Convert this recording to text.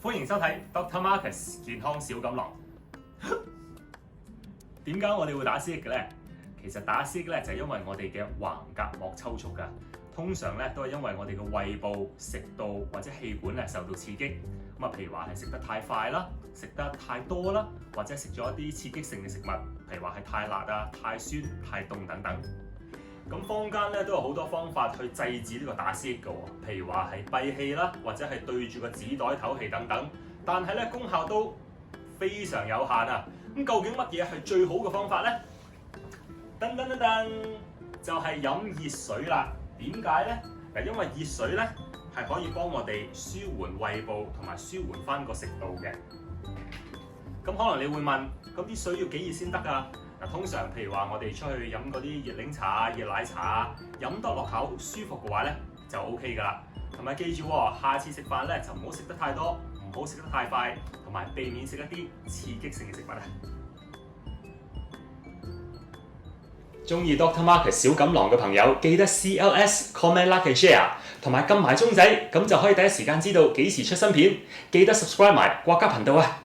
歡迎收睇 Dr. Marcus 健康小錦囊。點解我哋會打思噎嘅咧？其實打思噎咧就係因為我哋嘅橫膈膜抽搐㗎。通常咧都係因為我哋嘅胃部、食道或者氣管咧受到刺激。咁啊，譬如話係食得太快啦，食得太多啦，或者食咗一啲刺激性嘅食物，譬如話係太辣啊、太酸、太凍等等。咁坊間咧都有好多方法去制止呢個打思噎嘅喎，譬如話係閉氣啦，或者係對住個紙袋唞氣等等。但係咧功效都非常有限啊！咁究竟乜嘢係最好嘅方法咧？噔噔噔噔，就係飲熱水啦。點解咧？嗱，因為熱水咧係可以幫我哋舒緩胃部同埋舒緩翻個食道嘅。咁可能你會問，咁啲水要幾熱先得㗎？嗱，通常譬如話我哋出去飲嗰啲熱檸茶啊、熱奶茶啊，飲得落口舒服嘅話咧就 OK 㗎啦。同埋記住喎，下次食飯咧就唔好食得太多，唔好食得太快，同埋避免食一啲刺激性嘅食物啊！中意 Dr. Marcus 小錦囊嘅朋友，記得 CLS comment like and share， 同埋撳埋鐘仔，咁就可以第一時間知道幾時出新片。記得 subscribe 埋國家頻道啊！